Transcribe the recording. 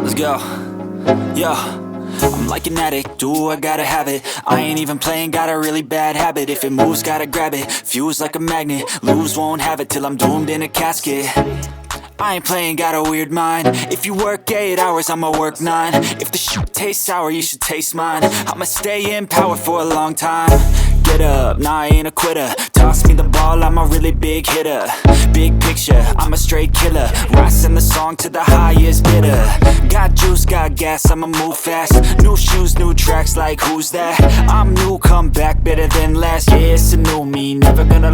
Let's go. Yo, I'm like an addict, do I gotta have it. I ain't even playing, got a really bad habit. If it moves, gotta grab it, fuse like a magnet. Lose, won't have it till I'm doomed in a casket. I ain't playing, got a weird mind. If you work 8 hours, I'ma work 9. If the shoot tastes sour, you should taste mine. I'ma stay in power for a long time. Get up, nah, I ain't a quitter. Toss me the ball, I'm a really big hitter. Big picture, I'm a straight killer. Rising the song to the highest bidder. Got juice, got gas, I'ma move fast. New shoes, new tracks, like who's that? I'm new, come back, better than last. Yeah, it's a new me, never gonna